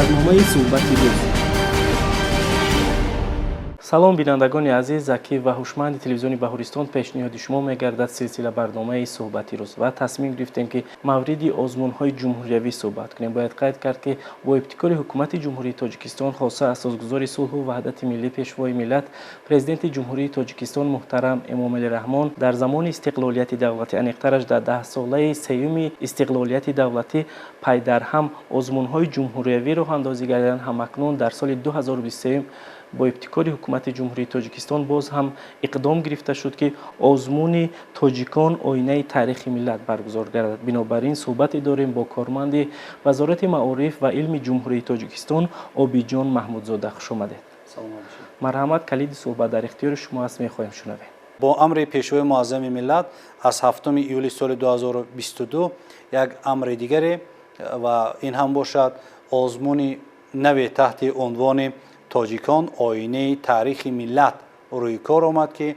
برنامه صحبت روز. салом бинандагони азиз, закӣ ва ҳушманди телевизиони баҳористон, пешниҳоди шумо мегардад силсила барномаи суҳбати рӯз ва тасмим гирифтем ки мавриди озмунҳои ҷумҳуриявӣ суҳбат кунем. Бояд қайд кард ки бо ибтикори ҳукумати ҷумҳурии Тоҷикистон хоса асосгузори сулҳу ваҳдати миллӣ, пешвои миллат, президенти ҷумҳурии Тоҷикистон муҳтарам Эмомалӣ Раҳмон дар замони истиқлолияти давлатӣ, аниқтараш дар 10-солаи сеюми истиқлолияти давлатӣ пайдарҳам озмунҳои ҷумҳуриявӣ роҳандозӣ гардиданд. Ҳамакнун дар соли 2023 бо ибтикори ҳукумати ҷумҳурии Тоҷикистон боз ҳам иқдом гирифта шуд ки озмуни тоҷикон оинаи таърихи миллат баргузор гардад. Бинобар ин суҳбате дорем бо корманди Вазорати маориф ва илми ҷумҳурии Тоҷикистон Обиҷон Маҳмудзода. Хуш омадед. марҳамат, калиди суҳбат дар ихтиёри шумо аст, мехоҳем шунавем. бо амри пешвои муаззами миллат аз 7 июли соли 2022 як амри дигаре ва ин ҳам бошад озмуни наве таҳти унвони тоҷикон оинаи таърихи миллат рӯи кор омад ки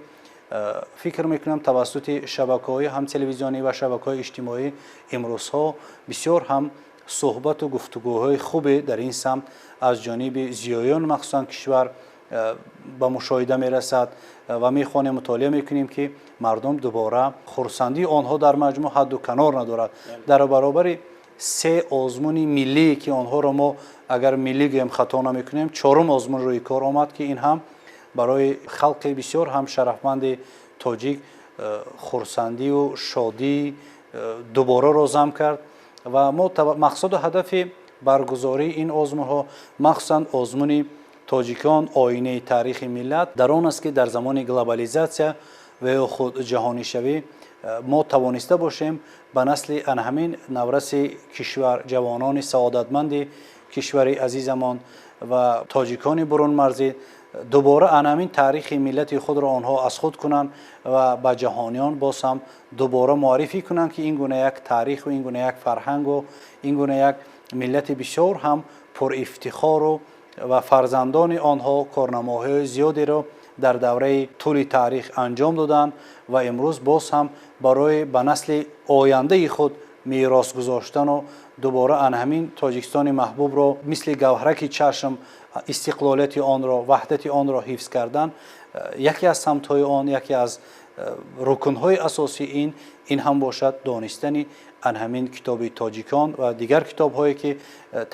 фикр мекунам тавассути шабакаҳои ҳам телевизионӣ ва шабакаҳои иҷтимоӣ имрӯзҳо бисёр ҳам суҳбату гуфтугӯҳои хубе дар ин самт аз ҷониби зиёён махсусан кишвар ба мушоҳида мерасад ва мехонем мутолиа мекунем ки мардум дубора хурсандии онҳо дар маҷмӯъ ҳадду канор надорад. дар баробари се озмуни миллие ки онҳоро мо агар миллӣ гӯем хато намекунем, чорум озмун рӯи кор омад ки ин ҳам барои халқи бисёр ҳам шарафманди тоҷик хурсандию шодӣ дубораро зам кард ва мо мақсаду ҳадафи баргузории ин озмунҳо махсусан озмуни тоҷикон оинаи таърихи миллат дар он аст ки дар замони глобализатсия ва ё худ ҷаҳонишавӣ мо тавониста бошем ба насли анҳамин навраси кишвар, ҷавонони саодатманди кишвари азизамон ва тоҷикони бурунмарзӣ дубора анҳамин таърихи миллати худро онҳо аз худ кунанд ва ба ҷаҳониён боз ҳам дубора муаррифӣ кунанд ки ин гуна як таъриху ин гуна як фарҳангу ин гуна як миллати бисёр ҳам пурифтихору ва фарзандони онҳо корнамоҳиҳои зиёдеро дар давраи тӯли таърих анҷом доданд ва имрӯз боз ҳам барои ба насли ояндаи худ мирос гузоштану дубора анҳамин Тоҷикистони маҳбубро мисли гавҳараки чашм истиқлолияти онро, ваҳдати онро ҳифз кардан яке аз самтҳои он, яке аз рукнҳои асосии ин ҳам бошад донистани анҳамин китоби тоҷикон ва дигар китобҳое ки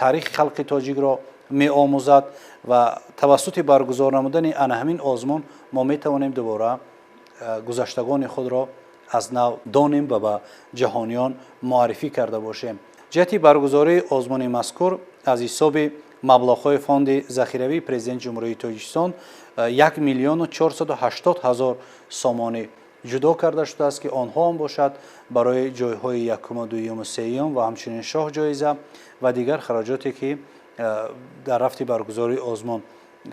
таърихи халқи тоҷикро меомӯзад ва тавассути баргузор намудани анҳамин озмун мо метавонем дубора гузаштагони худро аз нав донем ва ба ҷаҳониён муаррифӣ карда бошем. ҷиҳати баргузории озмуни мазкур аз ҳисоби маблағҳои фонди захиравии президенти ҷумҳурии Тоҷикистон 1 миллион 480 ҳазор сомонӣ ҷудо карда шудааст ки онҳо ҳам бошад барои ҷойҳои якуму дуюму сеюм ва ҳамчунин шоҳ ҷоиза ва дигар хароҷоте ки дар рафти баргузории озмун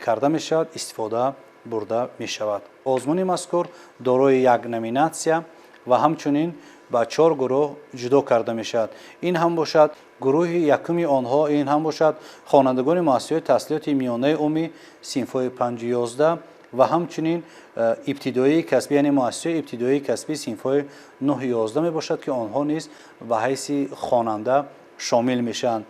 карда мешавад истифода бурда мешавад. озмуни мазкур дорои як номинатсия ва ҳамчунин ба 4 гурӯҳ ҷудо карда мешавад. ин ҳам бошад гурӯҳи якуми онҳо ин ҳам бошад хонандагони муассисаҳои таҳсилоти миёнаи умумӣ синфҳои 5-11 ва ҳамчунин ибтидоии касбӣ, яъне муассисаҳои ибтидоии касбӣ синфҳои 9-11 мебошад ки онҳо низ ба ҳайси хонанда шомил мешаванд.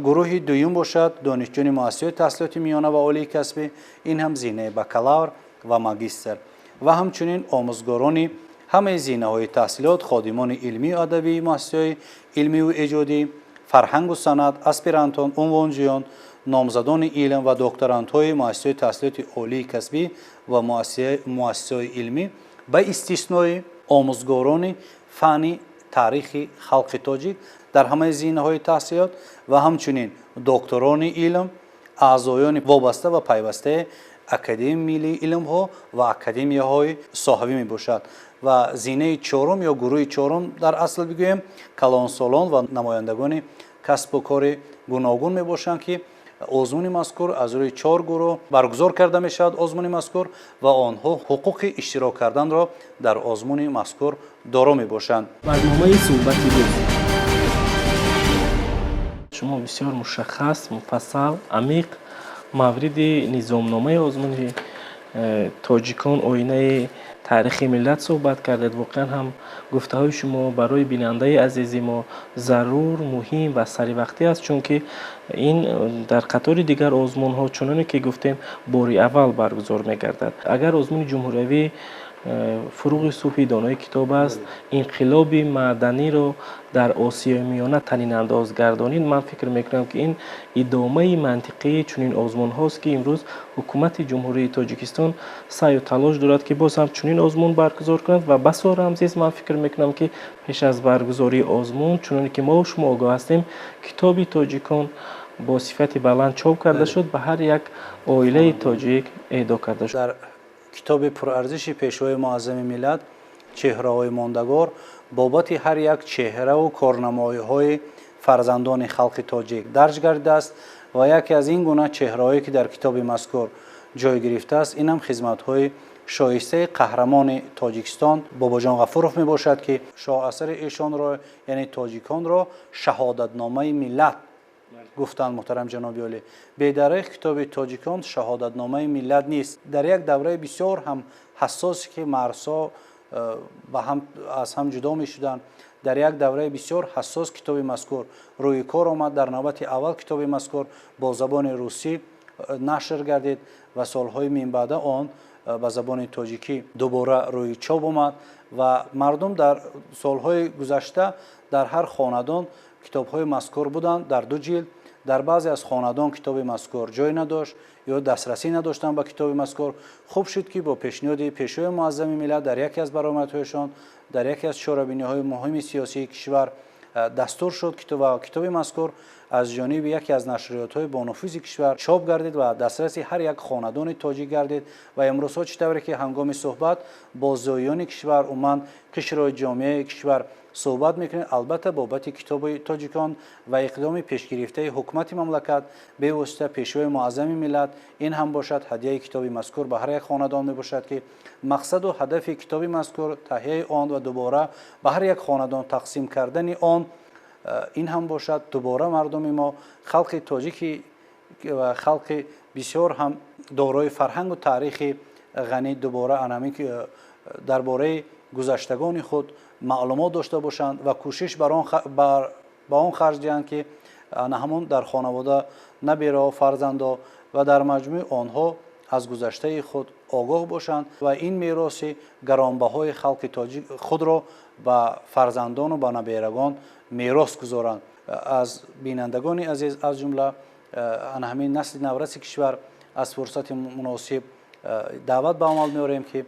гурӯҳи дуюм бошад донишҷӯёни муассисаҳои таҳсилоти миёна ва олии касбӣ, ин ҳам зинаи бакалавр ва магистр ва ҳамчунин омӯзгорони ҳамаи зинаҳои таҳсилот, ходимони илмию адабии муассисаҳои илмию эҷодӣ, фарҳангу санъат, аспирантон, унвонҷӯён, номзадони илм ва докторантҳои муассисаҳои таҳсилоти олии касбӣ ва муассисаҳои илмӣ ба истиснои омӯзгорони фанни таърихи халқи тоҷик дар ҳамаи зинаҳои таҳсилот ва ҳамчунин докторони илм, аъзоёни вобаста ва пайвастаи академияи миллии илмҳо ва академияҳои соҳавӣ мебошад ва зинаи чорум ё гурӯҳи чорум дар асл бигӯем калонсолон ва намояндагони касбу кори гуногун мебошанд ки озмуни мазкур аз рӯи 4 гурӯҳ баргузор карда мешавад. озмуни мазкур ва онҳо ҳуқуқи иштирок карданро дар озмуни мазкур доро мебошанд. барномаи суҳбати рӯз. шумо бисёр мушаххас, муфассал, амиқ мавриди низомномаи озмуни тоҷикон оинаи таърихи миллат суҳбат кардед. Воқеан ҳам гуфтаҳои шумо барои бинандаи азизи мо зарур, муҳим ва саривақтӣ аст, чунки ин дар қатори дигар озмунҳо чуноне ки гуфтем бори аввал баргузор мегардад. Агар озмуни ҷумҳуриявӣ фуруғи субҳи донои китоб аст, инқилоби маъданиро дар Осиёи Миёна танинандоз гардонид, ман фикр мекунам ки ин идомаи мантиқии чунин озмунҳост, ки имрӯз ҳукумати ҷумҳурии Тоҷикистон саъю талош дорад ки боз ҳам чунин озмун баргузор кунад. Ва басора ҳамзис ман фикр мекунам ки пеш аз баргузории озмун, чуноне ки мо шумо огоҳ ҳастем, китоби тоҷикон бо сифати баланд чоп карда шуд, ба ҳар як оилаи тоҷик эҳдо карда шуд. дар китоби пурарзиши пешвои муаззами миллат чеҳраҳои мондагор бобати ҳар як чеҳраву корнамоиҳои фарзандони халқи тоҷик дарҷ гардидааст ва яке аз ин гуна чеҳраҳое ки дар китоби мазкур ҷой гирифтааст, инам хизматҳои шоистаи қаҳрамони Тоҷикистон Бобоҷон Ғафуров мебошад, ки шоҳасари эшонро, яъне тоҷиконро шаҳодатномаи миллат гуфтанд. Муҳтарам ҷаноби олӣ, бедарғ китоби тоҷикон шаҳодатномаи миллат нест. Дар як давраи бисёр ҳам ҳассосе ки марзҳо аз ҳам ҷудо мешуданд, дар як давраи бисёр ҳассос китоби мазкур рӯи кор омад. Дар навбати аввал китоби мазкур бо забони русӣ нашр гардид ва солҳои минбаъда он ба забони тоҷикӣ дубора рӯи чоп омад ва мардум дар солҳои гузашта дар ҳар хонадон китобҳои мазкур буданд дар ду ҷилд. дар баъзе аз хонадон китоби мазкур ҷой надошт ё дастрасӣ надоштанд ба китоби мазкур. хуб шуд ки бо пешниҳоди пешвои муаззами миллат дар яке аз баромадҳояшон, дар яке аз чорабиниҳои муҳими сиёсии кишвар дастур шуд китоби мазкур аз ҷониби яке аз нашриётҳои бонуфузи кишвар чоп гардид ва дастраси ҳар як хонадони тоҷик гардид. ва имрӯзҳо чӣ тавре ки ҳангоми суҳбат бо зоёни кишвар, умуман қишрои ҷомеаи кишвар суҳбат мекунем, албатта бобати китоби тоҷикон ва иқдоми пешгирифтаи ҳукумати мамлакат бевосита пешвои муаззами миллат, ин ҳам бошад ҳадияи китоби мазкур ба ҳар як хонадон мебошад, ки мақсаду ҳадафи китоби мазкур таҳияи он ва дубора ба ҳар як хонадон тақсим кардани он, ин ҳам бошад дубора мардуми мо халқи тоҷики ва халқи бисёр ҳам дорои фарҳангу таърихи ғанӣ дубора анами дар бораи гузаштагони худ маълумот дошта бошанд ва кӯшиш ба он харҷ диҳанд, ки ҳамон дар хонавода набераҳо, фарзандо ва дар маҷмӯи онҳо аз гузаштаи худ огоҳ бошанд ва ин мероси гаронбаҳои халқи тоҷик худро ба фарзандону ба наберагон мерос гузоранд. аз бинандагони азиз аз ҷумла ҳамин насли навраси кишвар аз фурсати муносиб даъват ба амал меорем, ки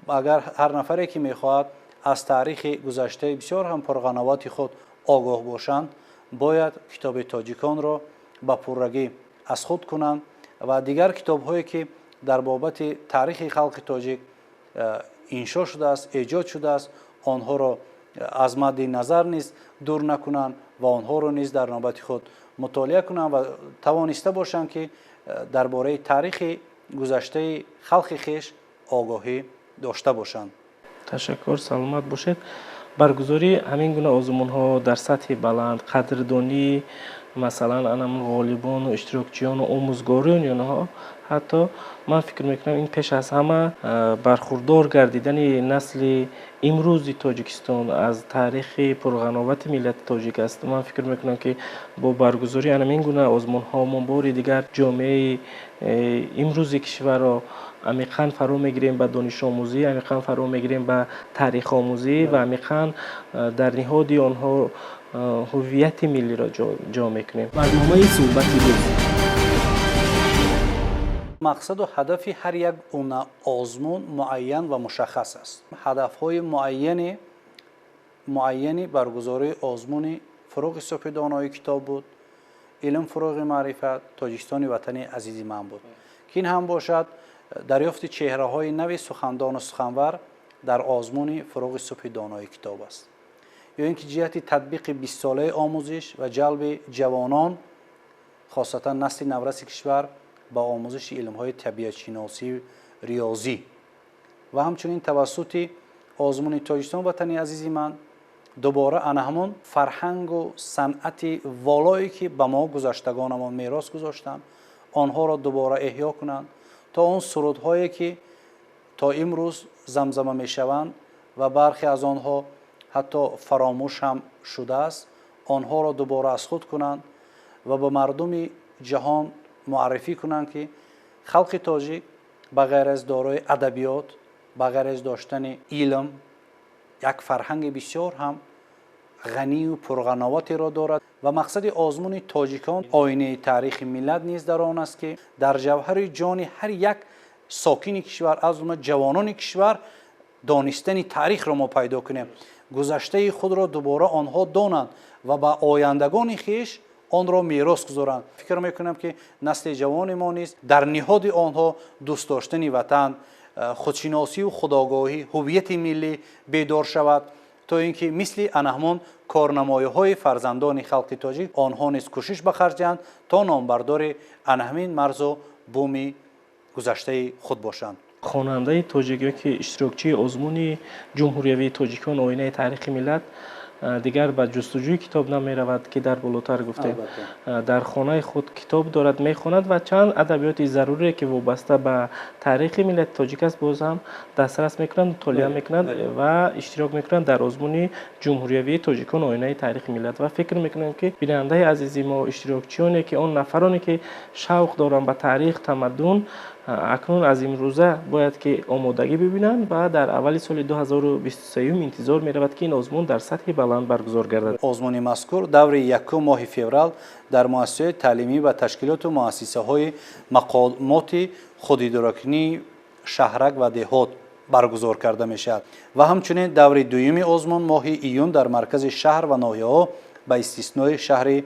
агар ҳар нафаре ки мехоҳад аз таърихи гузаштаи бисёр ҳам пурғановати худ огоҳ бошанд, бояд китоби тоҷиконро ба пуррагӣ аз худ кунанд ва дигар китобҳое ки дар бобати таърихи халқи тоҷик иншо шудааст, эҷод шудааст, онҳоро аз мадди назар низ дур накунанд ва онҳоро низ дар навбати худ мутолиа кунанд ва тавониста бошанд, ки дар бораи таърихи гузаштаи халқи хеш огоҳӣ дошта бошанд. ташаккур, саломат бошед. баргузории ҳамин гуна озмунҳо дар сатҳи баланд, қадрдонии масалан анамон ғолибону иштирокчиёну омӯзгориёнҳо, ҳатто ман фикр мекунам ин пеш аз ҳама бархурдор гардидани насли имрӯзи Тоҷикистон аз таърихи пурғановати миллати тоҷик аст. ман фикр мекунам ки бо баргузории ҳамин гуна озмунҳо мо бори дигар ҷомеаи имрӯзи кишварро амиқан фаро мегирем ба донишомӯзӣ, амиқан фаро мегирем ба таърихомӯзӣ ва амиқан дар ниҳоди онҳо ҳуввияти миллиро ҷо мекунем. барномаи суҳбати рӯз. мақсаду ҳадафи ҳар як гуна озмун муайян ва мушаххас аст. ҳадафҳои муайяни баргузории озмуни фуруғи субҳи донои китоб буд, илм фуруғи маърифат, тоҷикистони ватани азизи ман буд, ки ин ҳам бошад дарёфти чеҳраҳои нави сухандону суханвар дар озмуни фуруғи субҳи донои китоб аст, ё ин ки ҷиҳати татбиқи 20 солаи омӯзиш ва ҷалби ҷавонон, хосатан насли навраси кишвар ба омӯзиши илмҳои табиатшиносӣ, риёзӣ ва ҳамчунин тавассути озмуни Тоҷикистон ватани азизи ман дубора ана ҳамон фарҳангу санъати волое ки ба мо гузаштагонамон мерос гузоштанд, онҳоро дубора эҳё кунанд, تا اون سرودهایی که تا امروز زمزمه میشوند و برخی از آنها حتی فراموش هم شده است، آنها را دوباره از خود کنند و به مردم جهان معرفی کنند که خلق تاجیک بغیر از دارای ادبیات، بغیر از داشتن علم، یک فرهنگ بسیار هم غنی و پرغناوتی را دارد و مقصد آزمون تاجیکان آینه تاریخ ملت نیز در آن است که در جوهر جان هر یک ساکن کشور، از جمله جوانان کشور، دانستن تاریخ را ما پیدا کنیم، گذشته خود را دوباره آنها دانند و با آیندگان خیش آن را میراث گذارند. فکر میکنم که نسل جوان ما نیز در نهاد آنها دوست داشتن وطن، خودشناسی و خودآگاهی، هویت ملی بیدار شود تا اینکه مثل انهمان کارنمایی‌های فرزندان خلق تاجیک آنها نیز کوشش بخرجند تا نامبردار انهمین مرز و بوم گذشته خود باشند. خواننده تاجیکی که اشتراکچی آزمون جمهوریوی تاجیکان آینه تاریخ ملت دیگر به جستجوی کتاب نمی رود که در بالاتر گفتیم در خانه خود کتاب دارد میخواند و چند ادبیات ضروری که وابسته به تاریخ ملت تاجیک است باز هم دسترس میکنند، مطالعه میکنند و اشتراک میکنند در آزمون جمهوریوی تاجیکان آینه تاریخ ملت و فکر میکنم که بیننده عزیزی ما اشتراکچیانی که آن نفرانی که شوق دارند به تاریخ تمدن اکنون از امروزه باید که آمادگی ببینند و در اول سال 2023 انتظار می رود که این آزمون در سطح بلند برگزار گردد. آزمون مذکور دور یکم ماه فوریه در مؤسسه تعلیمی و تشکیلات و مؤسسه های مقامات خودادارکنی شهرک و دهات برگزار کرده می شود و همچنین دور دوم آزمون ماه ایون در مرکز شهر و ناحیه ها به استثنای شهر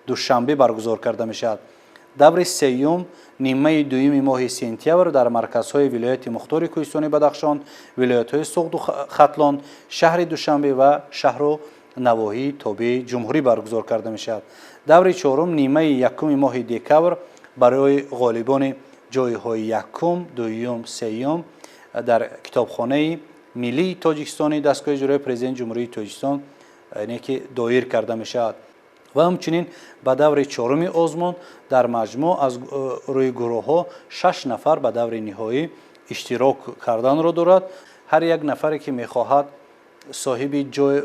دوشنبه برگزار کرده می شود. دور سیوم نیمه دوم ماه سپتامبر در مرکزهای ولایت مختار کوهستانی بدخشان، ولایت‌های سوخت و ختلان، شهر دوشنبه و شهر و نواحی تابع جمهوری برگزار کرده می شود. دور چهارم نیمه یکم ماه دکمبر برای غالبان جایهای یکم، دوم، سیوم در کتابخانه ملی تاجیکستان دستگاه اجرایی پرزیدنت جمهوری تاجیکستان یعنی که دایر کرده می شود. و همچنین به دور چهارم آزمون در مجموع از روی گروه ها 6 نفر به دور نهایی اشتراک کردن را دارد. هر یک نفری که میخواهد صاحب جای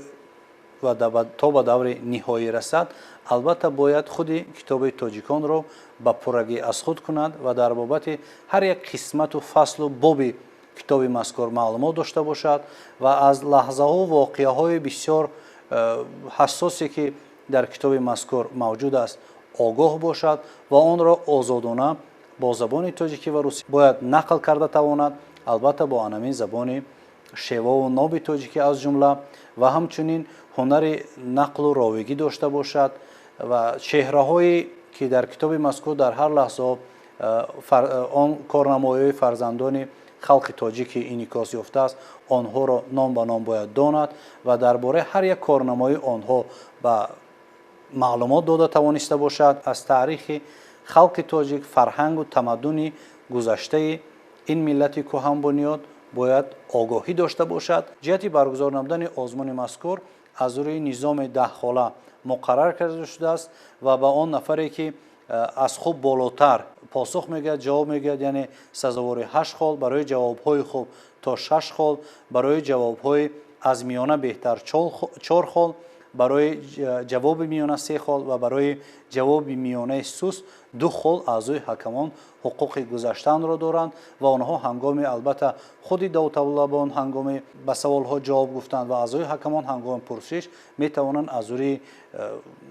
و تا به دور نهایی رسد البته باید خود کتاب تاجیکان را به پرگی از خود کند و در بابت هر یک قسمت و فصل و باب کتاب مذکور معلومات داشته باشد و از لحظه ها و واقعه های بسیار حساسی که در کتاب مذکور موجود است آگاه باشد و آن را آزادانه با زبان تاجیکی و روسی باید نقل کرده تواند، البته با همین زبان شیوا و ناب تاجیکی از جمله و همچنین هنر نقل و راویگی داشته باشد و چهره هایی که در کتاب مذکور در هر لحظه آن کارنمایی فرزندان خلق تاجیک انعکاس یافته است آنها را نام به نام باید داند و درباره هر یک کارنمای آنها با معلومات داده توانسته باشد. از تاریخ خلق تاجیک، فرهنگ و تمدن گذشته این ملت کهن بنیاد باید آگاهی داشته باشد. جهت برگزار نمودن آزمون مذکور از روی نظام 10 خاله مقرر کرده شده است و به آن نفری که از خوب بالاتر پاسخ میگه جواب میگه یعنی سزاوار 8 خال، برای جوابهای خوب تا 6 خال، برای جوابهای از میانه بهتر 4 خال، برای جواب میانه 3 خال و برای جواب میانه سوست 2 خال اعضای حکمان حقوق گذشتن را دارند و آنها هنگام البته خود داوطلبان هنگام به سوالها جواب گفتند و اعضای حکمان هنگام پرسش می توانند از روی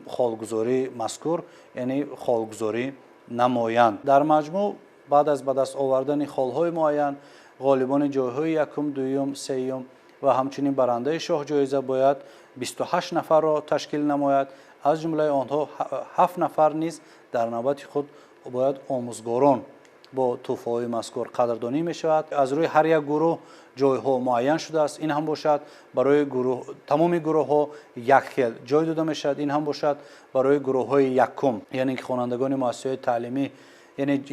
خالگذاری مذکور یعنی خالگذاری نمایند. در مجموع بعد از به دست آوردن خالهای معین غالبان جایهای یکم، دوم، سوم و همچنین برنده شاه جایزه باید 28 نفر را تشکیل نماید. از جمله آنها 7 نفر نیز در نوبت خود باید آموزگاران با توفیق مذکور قدردانی می شود. از روی هر یک گروه جایها معین شده است، این هم باشد برای گروه تمام گروه ها یک خیل جای داده می شود، این هم باشد برای گروه های یکم یعنی که خوانندگان مؤسسه تعلیمی یعنی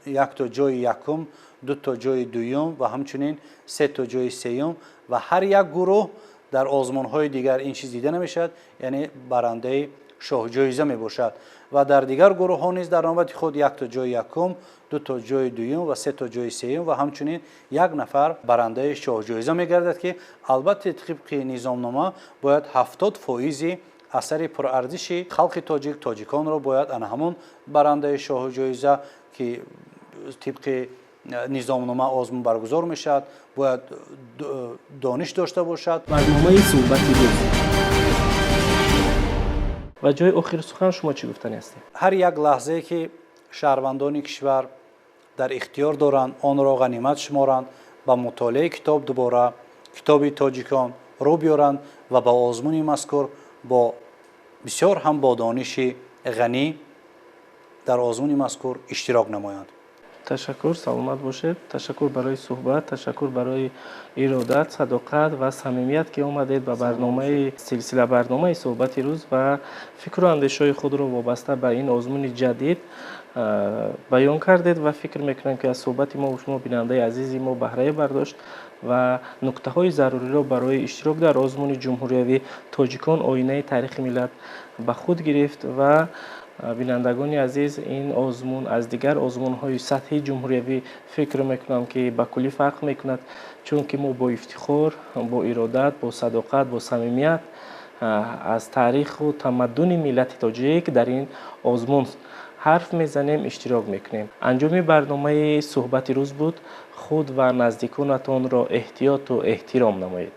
یک تا جای یکم، 2 تا جای دوم و همچنین 3 تا جای سوم و هر یک گروه در آزمون های دیگر این چیز دیده نمی شود یعنی برنده шоҳҷоиза мебошад ва дар дигар гурӯҳҳо низ дар навбати худ 1 то ҷои якум, 2 то ҷои дуюм ва 3 то ҷои сеюм ва ҳамчунин 1 нафар барандаи шоҳҷоиза мегардад ки албатта тибқи низомнома бояд 70% асари пурарзиши халқи тоҷик тоҷиконро бояд ана ҳамон барандаи шоҳҷоиза ки тибқи низомнома озмун баргузор мешавад бояд дониш дошта бошад. барномаи суҳбати рӯз ва ҷои охири сухан шумо чӣ гуфтанӣ ҳастед? ҳар як лаҳзае ки шаҳрвандони кишвар дар ихтиёр доранд онро ғанимат шуморанд, ба мутолиаи китоб дубора китоби тоҷикон рӯ биёранд ва ба озмуни мазкур бо бисёр ҳам бо дониши ғанӣ дар озмуни мазкур иштирок намоянд. ташаккур, саломат бошед. Ташаккур барои суҳбат, ташаккур барои иродат, садоқат ва самимият ки омадед ба барномаи силсила барномаи суҳбати рӯз ва фикру андешаҳои худро вобаста ба ин озмуни ҷадид баён кардед ва фикр мекунам ки аз суҳбати мо шумо бинандаи азизи мо баҳрае бардошт ва нуқтаҳои заруриро барои иштирок дар озмуни ҷумҳуриявӣ тоҷикон оинаи таърихи миллат ба худ гирифт ва бинандагони азиз ин озмун аз дигар озмунҳои сатҳи ҷумҳуриявӣ фикр мекунам ки ба куллӣ фарқ мекунад, чунки мо бо ифтихор, бо иродат, бо садоқат, бо самимият аз таъриху тамаддуни миллати тоҷик дар ин озмун ҳарф мезанем, иштирок мекунем. анҷоми барномаи суҳбати рӯз буд. худ ва наздиконатонро эҳтиёту эҳтиром намоед.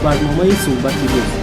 барномаи суҳбати рӯз